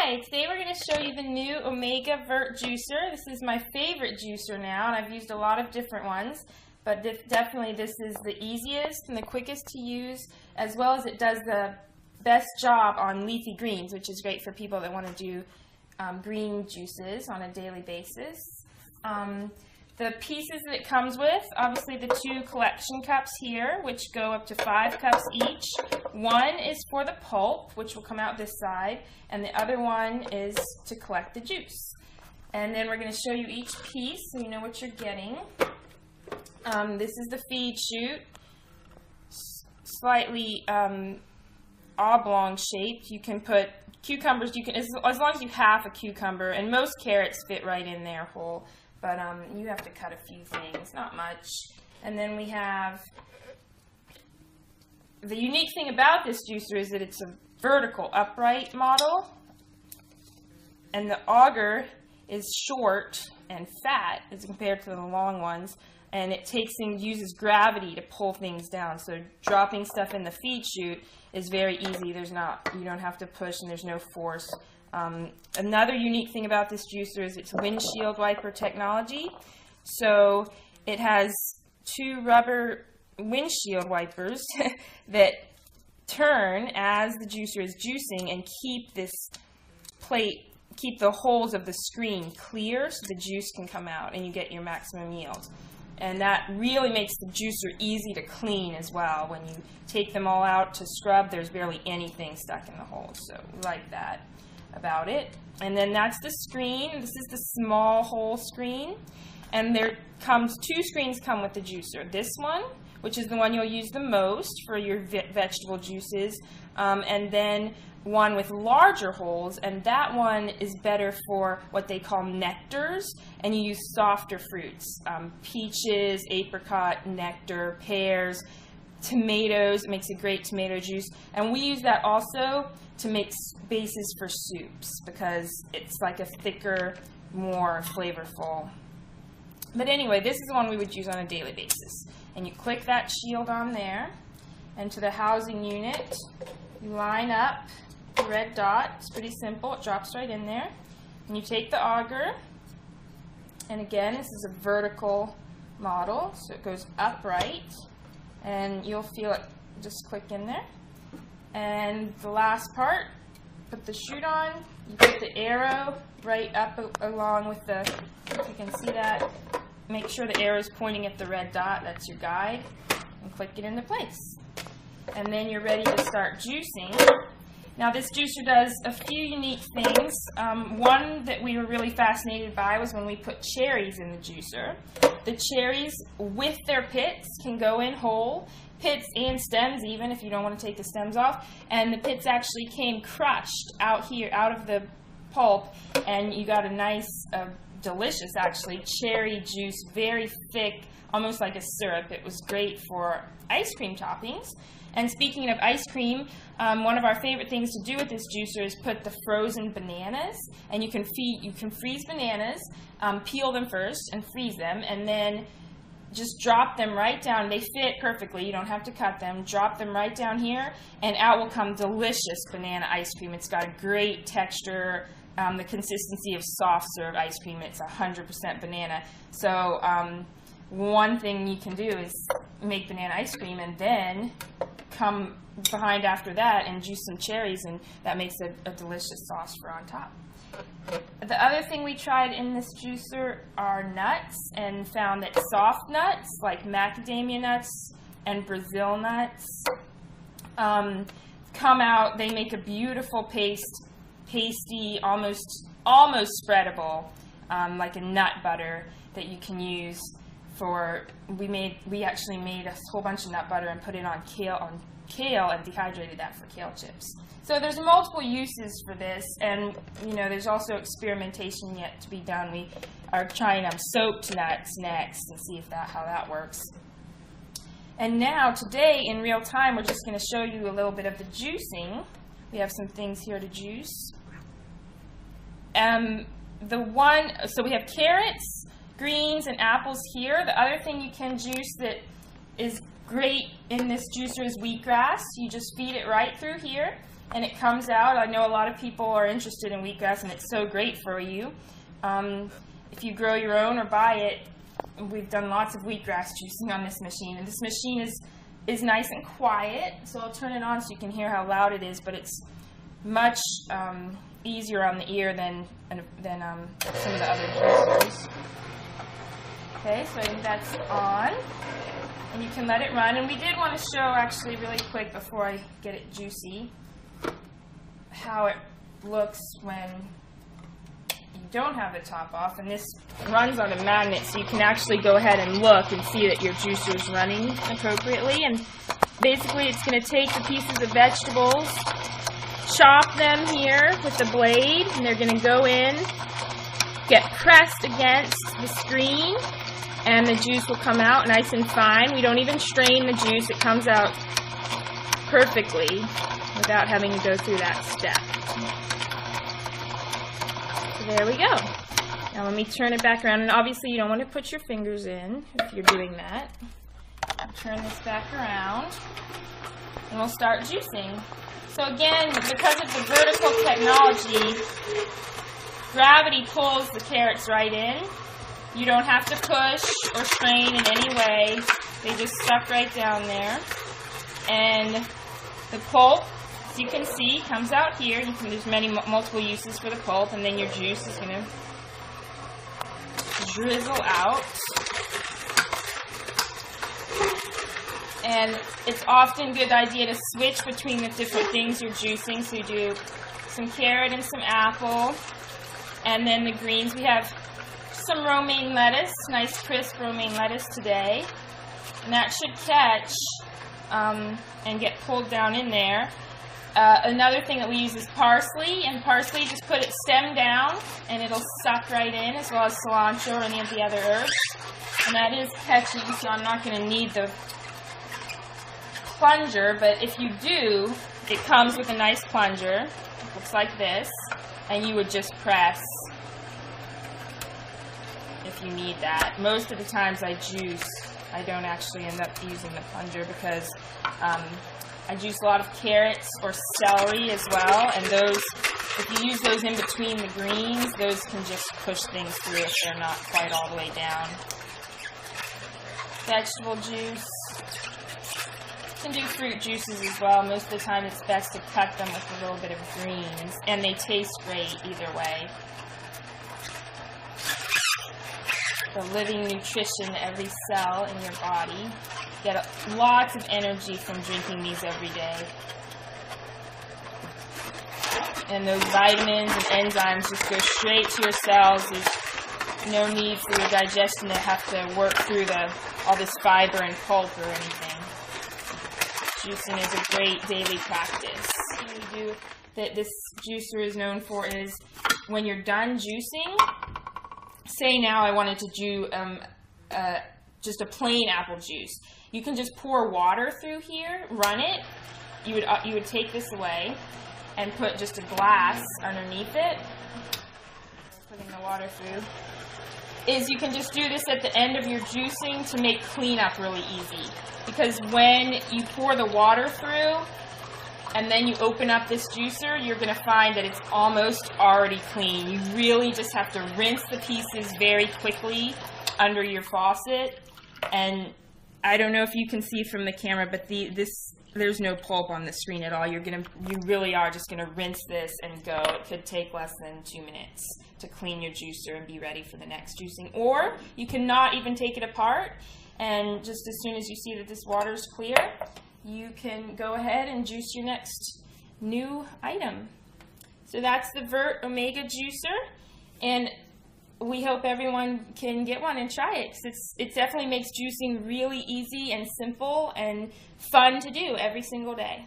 Hi, today we're going to show you the new Omega Vert juicer. This is my favorite juicer now, and I've used a lot of different ones, but definitely this is the easiest and the quickest to use, as well as it does the best job on leafy greens, which is great for people that want to do green juices on a daily basis. The pieces that it comes with, obviously the 2 collection cups here, which go up to 5 cups each. One is for the pulp, which will come out this side, and the other one is to collect the juice. And then we're going to show you each piece so you know what you're getting. This is the feed chute, slightly oblong shaped. You can put cucumbers, as long as you have a cucumber, and most carrots fit right in there whole. But you have to cut a few things, not much. And then we have, the unique thing about this juicer is that it's a vertical upright model, and the auger is short and fat as compared to the long ones, and it takes and uses gravity to pull things down. So dropping stuff in the feed chute is very easy. You don't have to push, and there's no force. Another unique thing about this juicer is its windshield wiper technology. So it has 2 rubber windshield wipers that turn as the juicer is juicing and keep this plate, keep the holes of the screen clear so the juice can come out and you get your maximum yield. And that really makes the juicer easy to clean as well. When you take them all out to scrub, there's barely anything stuck in the holes. So we like that about it. And then that's the screen. This is the small hole screen. And there comes 2 screens come with the juicer. This one, which is the one you'll use the most for your vegetable juices, and then one with larger holes, and that one is better for what they call nectars, and you use softer fruits, peaches, apricot, nectar, pears, tomatoes. It makes a great tomato juice, and we use that also to make bases for soups because it's like a thicker, more flavorful. But anyway, this is the one we would use on a daily basis. And you click that shield on there, and to the housing unit, you line up the red dot. It's pretty simple. It drops right in there. And you take the auger, and again, this is a vertical model, so it goes upright, and you'll feel it just click in there. And the last part, put the chute on, you put the arrow right up along with the, if you can see that, make sure the arrow is pointing at the red dot, that's your guide, and click it into place. And then you're ready to start juicing. Now this juicer does a few unique things. One that we were really fascinated by was when we put cherries in the juicer. The cherries with their pits can go in whole, pits and stems even if you don't want to take the stems off, and the pits actually came crushed out here, out of the pulp, and you got a nice, delicious actually, cherry juice, very thick, almost like a syrup. It was great for ice cream toppings. And speaking of ice cream, one of our favorite things to do with this juicer is put the frozen bananas, and you can freeze bananas, peel them first and freeze them, and then just drop them right down. They fit perfectly. You don't have to cut them. Drop them right down here, and out will come delicious banana ice cream. It's got a great texture, the consistency of soft serve ice cream. It's 100% banana. So one thing you can do is make banana ice cream and then come behind after that and juice some cherries, and that makes a delicious sauce for on top. The other thing we tried in this juicer are nuts, and found that soft nuts like macadamia nuts and Brazil nuts come out, they make a beautiful pasty, almost spreadable, like a nut butter that you can use for, we actually made a whole bunch of nut butter and put it on kale and dehydrated that for kale chips. So there's multiple uses for this, and there's also experimentation yet to be done. We are trying soaked nuts next and see how that works. And now today in real time we're just going to show you a little bit of the juicing. We have some things here to juice. So we have carrots, greens, and apples here. The other thing you can juice that is great in this juicer is wheatgrass. You just feed it right through here, and it comes out. I know a lot of people are interested in wheatgrass, and it's so great for you. If you grow your own or buy it, we've done lots of wheatgrass juicing on this machine, and this machine is nice and quiet, so I'll turn it on so you can hear how loud it is, but it's much easier on the ear than some of the other juicers. Okay, so I think that's on, and you can let it run. And we did want to show, actually, really quick before I get it juicy, how it looks when you don't have the top off. And this runs on a magnet, so you can actually go ahead and look and see that your juicer is running appropriately. And basically, it's going to take the pieces of vegetables, chop them here with the blade, and they're going to go in, get pressed against the screen, and the juice will come out nice and fine. We don't even strain the juice. It comes out perfectly without having to go through that step. So there we go. Now let me turn it back around, and obviously you don't want to put your fingers in if you're doing that. I'll turn this back around, and we'll start juicing. So again, because of the vertical technology, gravity pulls the carrots right in. You don't have to push or strain in any way. They just suck right down there. And the pulp, as you can see, comes out here. There's multiple uses for the pulp, and then your juice is going to drizzle out. And it's often a good idea to switch between the different things you're juicing. So you do some carrot and some apple. And then the greens, we have some romaine lettuce, nice crisp romaine lettuce today. And that should catch and get pulled down in there. Another thing that we use is parsley. And parsley, just put it stem down and it'll suck right in, as well as cilantro or any of the other herbs. And that is catchy, so I'm not going to need the plunger, but if you do, it comes with a nice plunger. It looks like this, and you would just press if you need that. Most of the times I juice, I don't actually end up using the plunger because I juice a lot of carrots or celery as well, and those, if you use those in between the greens, those can just push things through if they're not quite all the way down. Vegetable juice. You can do fruit juices as well. Most of the time it's best to cut them with a little bit of greens, and they taste great either way. The living nutrition to every cell in your body. Get lots of energy from drinking these every day. And those vitamins and enzymes just go straight to your cells. There's no need for your digestion to have to work through all this fiber and pulp or anything. Juicing is a great daily practice. What we do that this juicer is known for is when you're done juicing, say now I wanted to do just a plain apple juice. You can just pour water through here, run it. You would take this away and put just a glass underneath it. Putting the water through. Is you can just do this at the end of your juicing to make cleanup really easy. Because when you pour the water through and then you open up this juicer, you're going to find that it's almost already clean. You really just have to rinse the pieces very quickly under your faucet. And I don't know if you can see from the camera, but there's no pulp on the screen at all. You really are just going to rinse this and go. It could take less than 2 minutes to clean your juicer and be ready for the next juicing. Or you cannot even take it apart, and just as soon as you see that this water is clear, you can go ahead and juice your next new item. So that's the Vert Omega Juicer, and we hope everyone can get one and try it, because it definitely makes juicing really easy and simple and fun to do every single day.